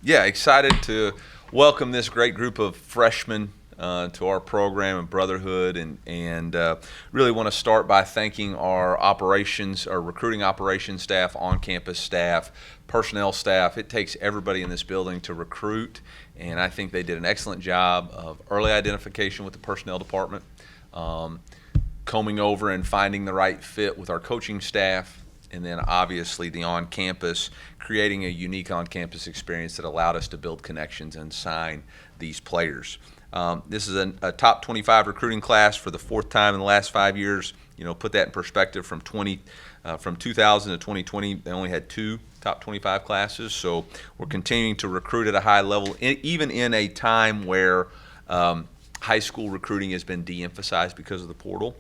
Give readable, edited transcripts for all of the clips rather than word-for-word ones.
Yeah, excited to welcome this great group of freshmen to our program and Brotherhood, and really want to start by thanking our recruiting operations staff, on-campus staff, personnel staff. It takes everybody in this building to recruit, and I think they did an excellent job of early identification with the personnel department, combing over and finding the right fit with our coaching staff, and then obviously the on-campus, creating a unique on-campus experience that allowed us to build connections and sign these players. This is a top 25 recruiting class for the fourth time in the last 5 years. Put that in perspective, from 2000 to 2020, they only had 2 top 25 classes. So we're continuing to recruit at a high level, even in a time where high school recruiting has been de-emphasized because of the portal.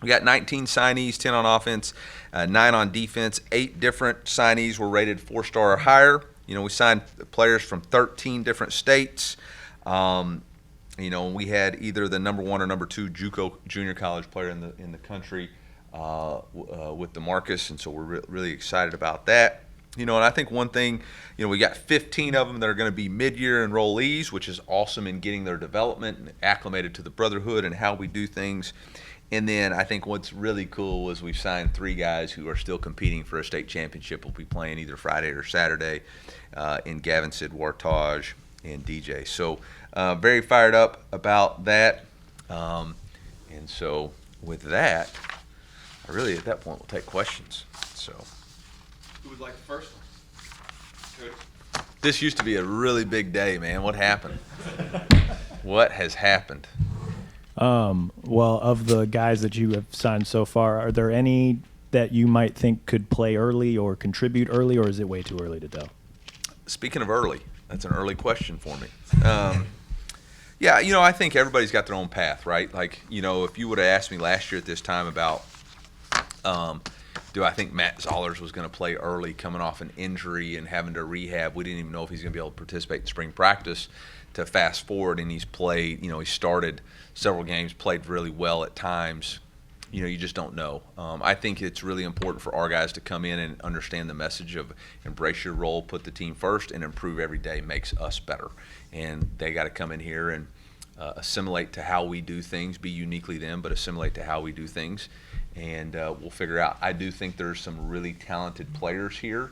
We got 19 signees, 10 on offense, 9 on defense. 8 different signees were rated 4-star or higher. We signed players from 13 different states. We had either the number 1 or number 2 JUCO junior college player in the country with DeMarcus, and so we're really excited about that. And I think one thing, we got 15 of them that are going to be mid-year enrollees, which is awesome in getting their development and acclimated to the Brotherhood and how we do things. And then I think what's really cool is we've signed 3 guys who are still competing for a state championship. We'll be playing either Friday or Saturday in Gavin, Sid, Wartage, and DJ. So very fired up about that. And so with that, I really at that point will take questions. So who would like the first one? Coach? This used to be a really big day, man. What happened? What has happened? Well, of the guys that you have signed so far, are there any that you might think could play early or contribute early, or is it way too early to tell? Speaking of early, that's an early question for me. Yeah, I think everybody's got their own path, right? Like, if you would have asked me last year at this time about do I think Matt Zollers was going to play early coming off an injury and having to rehab, we didn't even know if he's going to be able to participate in spring practice, to fast forward and he's played, he started several games, played really well at times. You just don't know. I think it's really important for our guys to come in and understand the message of embrace your role, put the team first, and improve every day makes us better. And they got to come in here and assimilate to how we do things, be uniquely them, but assimilate to how we do things. And we'll figure out. I do think there's some really talented players here.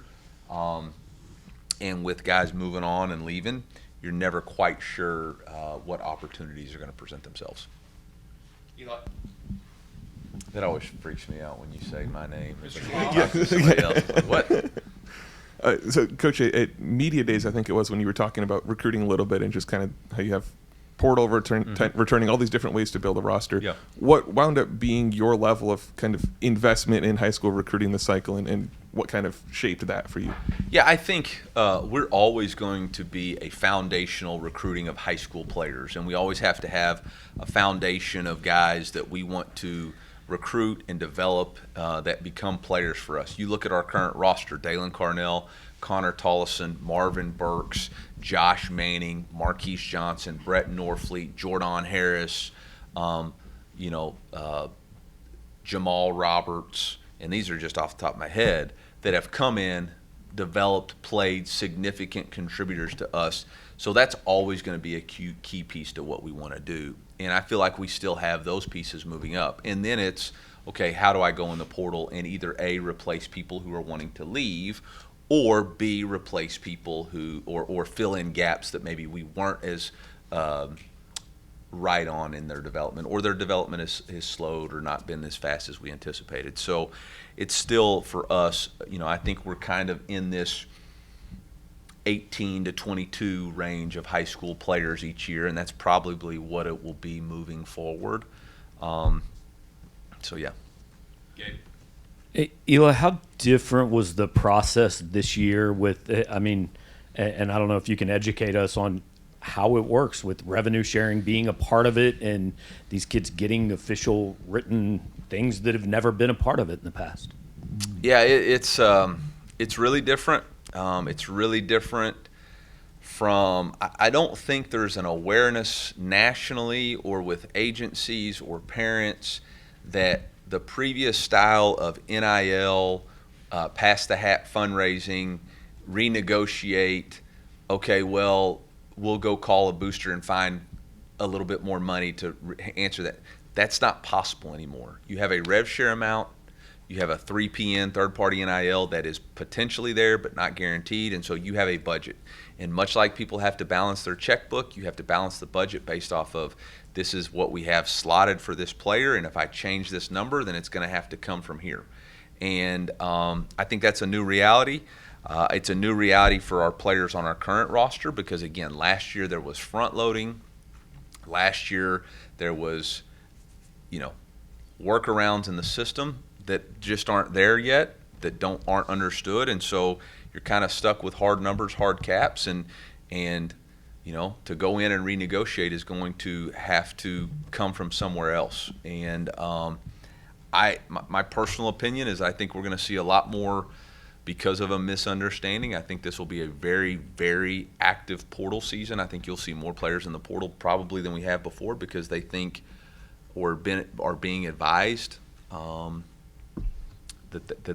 And with guys moving on and leaving, you're never quite sure what opportunities are going to present themselves. Eli? That always freaks me out when you say my name. What? So, Coach, at Media Days, I think it was, when you were talking about recruiting a little bit and just kind of how you have portal returning, all these different ways to build a roster. Yeah. What wound up being your level of kind of investment in high school recruiting the cycle, and what kind of shaped that for you? Yeah, I think we're always going to be a foundational recruiting of high school players, and we always have to have a foundation of guys that we want to recruit and develop that become players for us. You look at our current roster: Dalen Carnell, Connor Tollison, Marvin Burks, Josh Manning, Marquise Johnson, Brett Norfleet, Jordan Harris, Jamal Roberts, and these are just off the top of my head, that have come in, developed, played, significant contributors to us. So that's always going to be a key piece to what we want to do. And I feel like we still have those pieces moving up. And then it's, okay, how do I go in the portal and either A, replace people who are wanting to leave, or B, replace people who, or fill in gaps that maybe we weren't as right on in their development, or their development is slowed or not been as fast as we anticipated. So it's still, for us, I think we're kind of in this 18 to 22 range of high school players each year, and that's probably what it will be moving forward. So yeah. Gabe? Hey, Eli, how different was the process this year with, and I don't know if you can educate us on how it works with revenue sharing being a part of it and these kids getting official written things that have never been a part of it in the past. Yeah, it's really different. It's really different from, I don't think there's an awareness nationally or with agencies or parents that the previous style of NIL, pass the hat fundraising renegotiate, okay, well, we'll go call a booster and find a little bit more money to answer that. That's not possible anymore. You have a rev share amount. You have a 3PN, third-party NIL, that is potentially there but not guaranteed, and so you have a budget. And much like people have to balance their checkbook, you have to balance the budget based off of, this is what we have slotted for this player, and if I change this number, then it's going to have to come from here. And I think that's a new reality. It's a new reality for our players on our current roster because, again, last year there was front-loading. Last year there was, workarounds in the system that just aren't there yet, that aren't understood, and so you're kind of stuck with hard numbers, hard caps, and to go in and renegotiate is going to have to come from somewhere else. And my personal opinion is I think we're going to see a lot more because of a misunderstanding. I think this will be a very, very active portal season. I think you'll see more players in the portal probably than we have before because they think or are being advised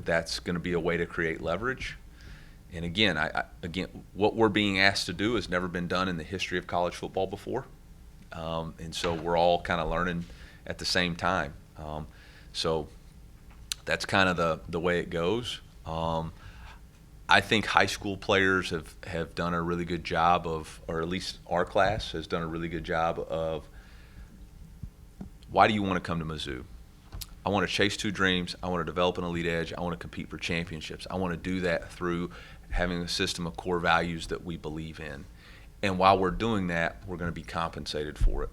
that's going to be a way to create leverage. And again, what we're being asked to do has never been done in the history of college football before, and so we're all kind of learning at the same time. So that's kind of the way it goes. I think high school players have done a really good job of, or at least our class has done a really good job of, why do you want to come to Mizzou? I want to chase two dreams. I want to develop an elite edge. I want to compete for championships. I want to do that through having a system of core values that we believe in. And while we're doing that, we're going to be compensated for it.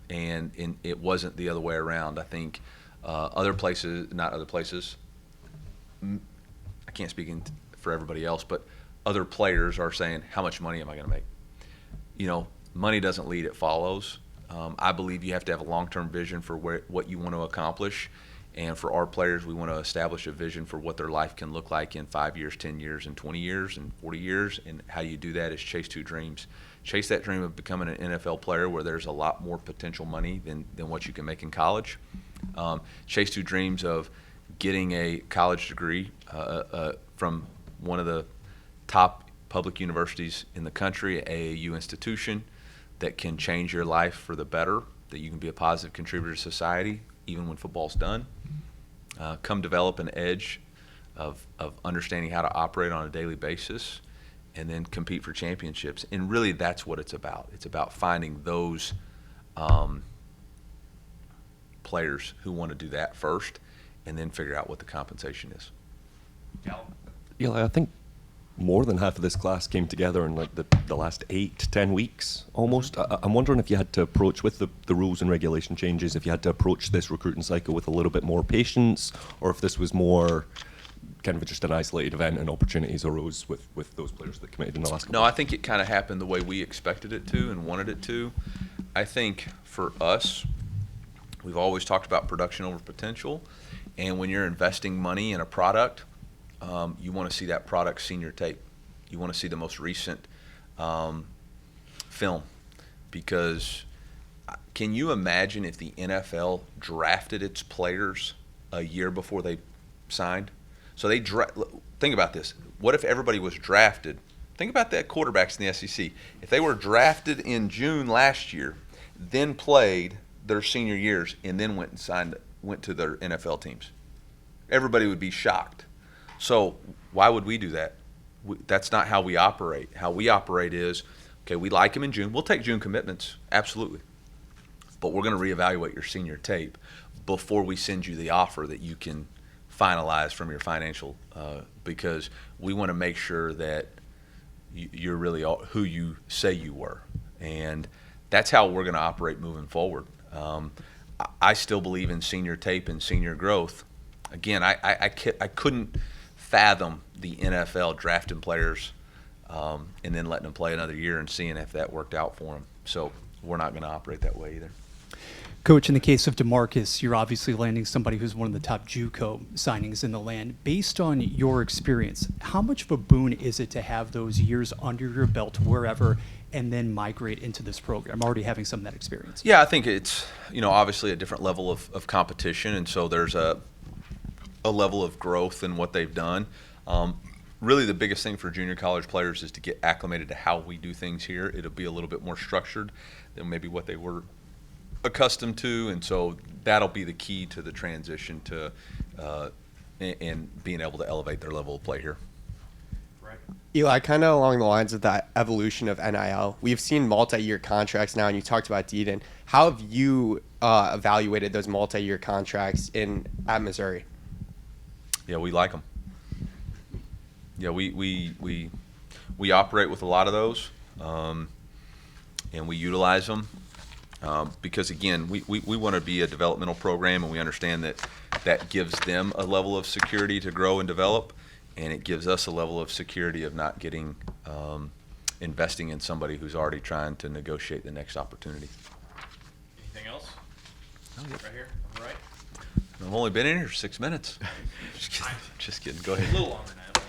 And it wasn't the other way around. I think other places, not other places, I can't speak for everybody else, but other players are saying, how much money am I going to make? Money doesn't lead, it follows. I believe you have to have a long-term vision for what you want to accomplish. And for our players, we want to establish a vision for what their life can look like in 5 years, 10 years, and 20 years, and 40 years. And how you do that is chase two dreams. Chase that dream of becoming an NFL player where there's a lot more potential money than what you can make in college. Chase two dreams of getting a college degree from one of the top public universities in the country, an AAU institution that can change your life for the better, that you can be a positive contributor to society even when football's done. Come develop an edge of understanding how to operate on a daily basis, and then compete for championships. And really that's what it's about. It's about finding those players who want to do that first and then figure out what the compensation is. Eli, I think more than half of this class came together in like the last 8 to 10 weeks almost. I'm wondering if you had to approach with the rules and regulation changes, if you had to approach this recruiting cycle with a little bit more patience, or if this was more kind of just an isolated event and opportunities arose with those players that committed in the last couple. No, I think it kind of happened the way we expected it to and wanted it to. I think for us, we've always talked about production over potential, and when you're investing money in a product, you want to see that product senior tape. You want to see the most recent film, because can you imagine if the NFL drafted its players a year before they signed? So think about this. What if everybody was drafted? Think about that quarterbacks in the SEC. If they were drafted in June last year, then played their senior years, and then went to their NFL teams, everybody would be shocked. So why would we do that? That's not how we operate. How we operate is, okay, we like them in June. We'll take June commitments, absolutely. But we're going to reevaluate your senior tape before we send you the offer that you can finalize from your financial, because we want to make sure that you're really who you say you were. And that's how we're going to operate moving forward. I still believe in senior tape and senior growth. Again, I couldn't fathom the NFL drafting players and then letting them play another year and seeing if that worked out for them. So we're not going to operate that way either. Coach, in the case of DeMarcus, you're obviously landing somebody who's one of the top JUCO signings in the land. Based on your experience, how much of a boon is it to have those years under your belt wherever and then migrate into this program, already having some of that experience? Yeah, I think it's, obviously a different level of competition, and so there's a level of growth in what they've done. really the biggest thing for junior college players is to get acclimated to how we do things here. It'll be a little bit more structured than maybe what they were accustomed to, and so that'll be the key to the transition to and being able to elevate their level of play here. Eli, kind of along the lines of that evolution of NIL, we've seen multi-year contracts now, and you talked about Deedon. How have you evaluated those multi-year contracts at Missouri? Yeah, we like them. Yeah, we operate with a lot of those, and we utilize them because, again, we want to be a developmental program, and we understand that gives them a level of security to grow and develop, and it gives us a level of security of not getting investing in somebody who's already trying to negotiate the next opportunity. Anything else? Right here, on the right. I've only been in here 6 minutes. Just kidding. Go A ahead. little longer now.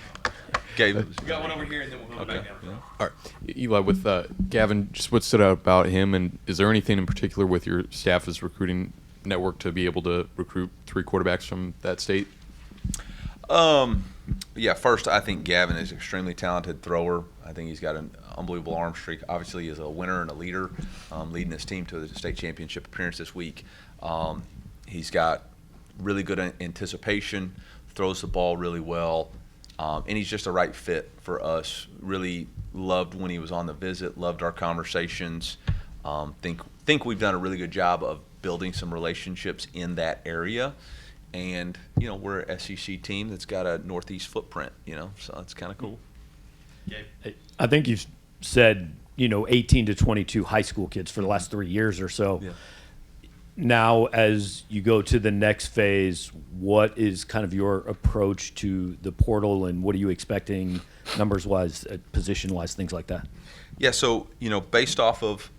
Gabe. We got one over here, and then we'll go Okay. back down. Yeah. All right, Eli, with Gavin, just what stood out about him, and is there anything in particular with your staff's recruiting network to be able to recruit 3 quarterbacks from that state? Yeah, first, I think Gavin is an extremely talented thrower. I think he's got an unbelievable arm streak. Obviously, he is a winner and a leader, leading his team to the state championship appearance this week. He's got really good anticipation, throws the ball really well, and he's just a right fit for us. Really loved when he was on the visit, loved our conversations. Think we've done a really good job of building some relationships in that area. And, you know, we're an SEC team that's got a Northeast footprint, you know, so that's kind of cool. Gabe. I think you've said, 18 to 22 high school kids for the last 3 years or so. Yeah. Now, as you go to the next phase, what is kind of your approach to the portal, and what are you expecting numbers-wise, position-wise, things like that? Yeah, so, based off of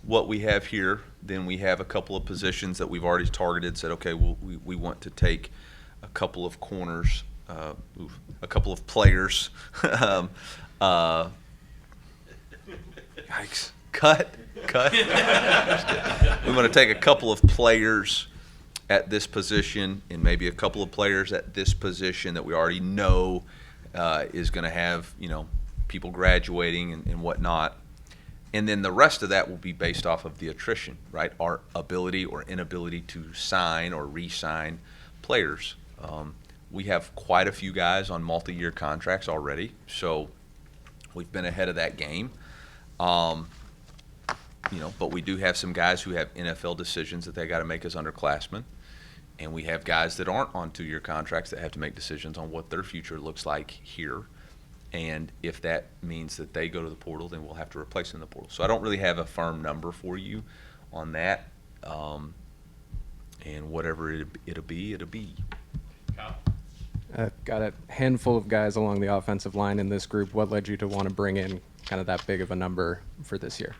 what we have here, then we have a couple of positions that we've already targeted, said, okay, we want to take a couple of corners, a couple of players. Yikes. Cut. We want to take a couple of players at this position and maybe a couple of players at this position that we already know is going to have, people graduating and whatnot. And then the rest of that will be based off of the attrition, right? Our ability or inability to sign or re-sign players. We have quite a few guys on multi-year contracts already, so we've been ahead of that game. But we do have some guys who have NFL decisions that they got to make as underclassmen, and we have guys that aren't on 2-year contracts that have to make decisions on what their future looks like here. And if that means that they go to the portal, then we'll have to replace them in the portal. So I don't really have a firm number for you on that. And whatever it'll be. Kyle. Got a handful of guys along the offensive line in this group. What led you to want to bring in kind of that big of a number for this year?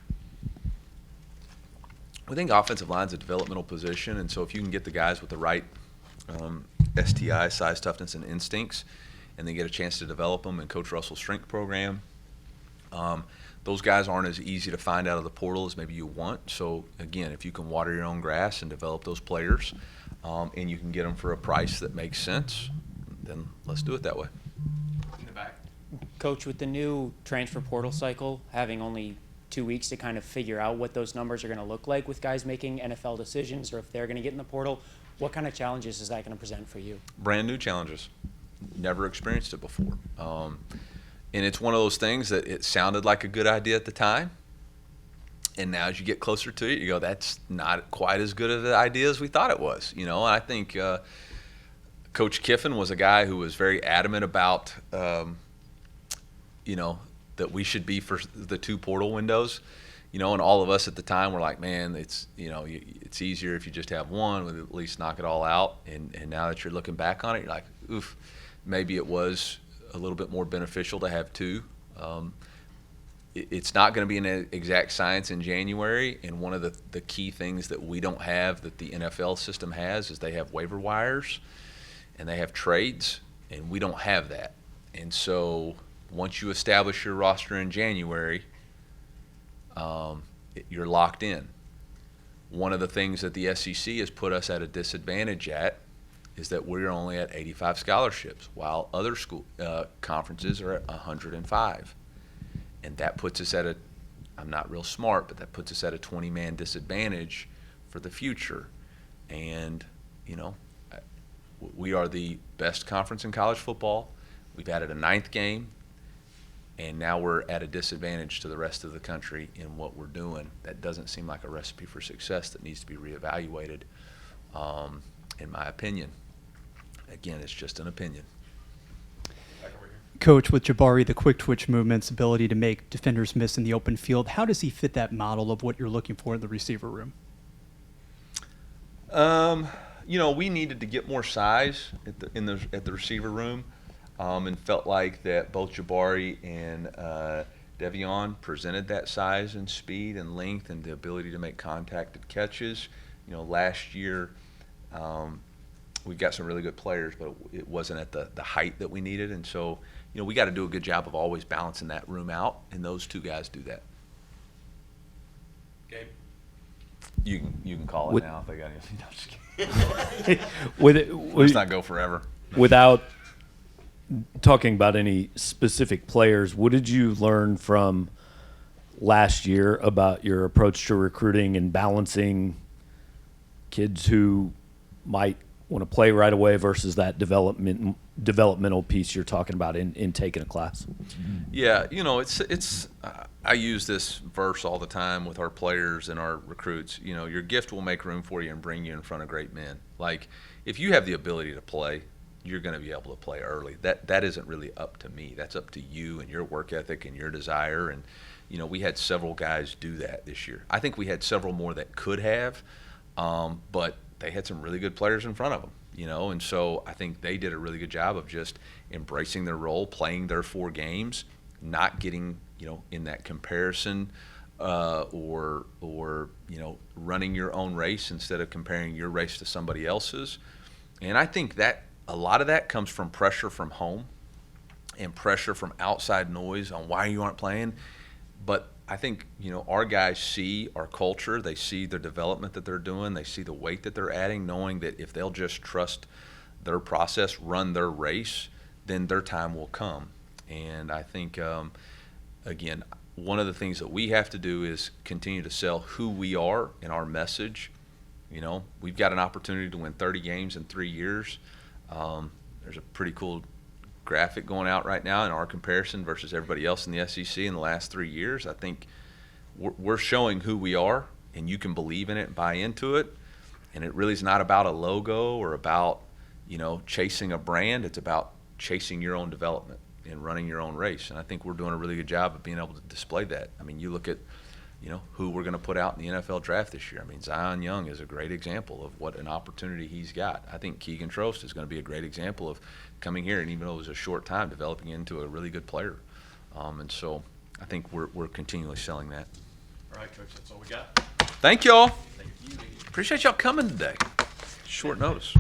I think offensive line's a developmental position, and so if you can get the guys with the right STI, size, toughness, and instincts, and then get a chance to develop them in Coach Russell's strength program, those guys aren't as easy to find out of the portal as maybe you want. So, again, if you can water your own grass and develop those players, and you can get them for a price that makes sense, then let's do it that way. In the back. Coach, with the new transfer portal cycle, having only 2 weeks to kind of figure out what those numbers are going to look like with guys making NFL decisions or if they're going to get in the portal, what kind of challenges is that going to present for you? Brand new challenges. Never experienced it before. And it's one of those things that it sounded like a good idea at the time. And now as you get closer to it, you go, that's not quite as good of an idea as we thought it was. And I think Coach Kiffin was a guy who was very adamant about, that we should be for the 2 portal windows. And all of us at the time were like, man, it's easier if you just have one, we'll at least knock it all out. And now that you're looking back on it, you're like, oof, maybe it was a little bit more beneficial to have 2. It's not going to be an exact science in January, and one of the key things that we don't have that the NFL system has is they have waiver wires and they have trades, and we don't have that. And so once you establish your roster in January, you're locked in. One of the things that the SEC has put us at a disadvantage at is that we're only at 85 scholarships, while other school conferences are at 105. And that puts us at I'm not real smart, but that puts us at a 20-man disadvantage for the future. And, we are the best conference in college football. We've added a 9th game, and now we're at a disadvantage to the rest of the country in what we're doing. That doesn't seem like a recipe for success that needs to be reevaluated, in my opinion. Again, it's just an opinion. Coach, with Jabari, the quick twitch movements, ability to make defenders miss in the open field, how does he fit that model of what you're looking for in the receiver room? We needed to get more size at the receiver room, and felt like that both Jabari and Devion presented that size and speed and length and the ability to make contacted catches. Last year, we got some really good players, but it wasn't at the height that we needed. And so, we got to do a good job of always balancing that room out, and those two guys do that. Gabe? You can call it With- now if they got anything. No, just kidding. Let's Let's not go forever. Without talking about any specific players, what did you learn from last year about your approach to recruiting and balancing kids who might want to play right away versus that developmental piece you're talking about in taking a class? Yeah, it's I use this verse all the time with our players and our recruits. Your gift will make room for you and bring you in front of great men. Like, if you have the ability to play, you're going to be able to play early. That isn't really up to me. That's up to you and your work ethic and your desire. And we had several guys do that this year. I think we had several more that could have, but they had some really good players in front of them. And so I think they did a really good job of just embracing their role, playing their 4 games, not getting in that comparison or running your own race instead of comparing your race to somebody else's. And I think that a lot of that comes from pressure from home and pressure from outside noise on why you aren't playing. But I think, our guys see our culture, they see the development that they're doing, they see the weight that they're adding, knowing that if they'll just trust their process, run their race, then their time will come. And I think, again, one of the things that we have to do is continue to sell who we are and our message. We've got an opportunity to win 30 games in 3 years. There's a pretty cool graphic going out right now in our comparison versus everybody else in the SEC in the last 3 years. I think we're showing who we are, and you can believe in it and buy into it. And it really is not about a logo or about, chasing a brand. It's about chasing your own development and running your own race. And I think we're doing a really good job of being able to display that. I mean, you look at, who we're going to put out in the NFL draft this year. I mean, Zion Young is a great example of what an opportunity he's got. I think Keegan Trost is going to be a great example of coming here, and even though it was a short time, developing into a really good player. And so I think we're continually selling that. All right, Coach, that's all we got. Thank y'all. Thank you. Appreciate y'all coming today. Short notice.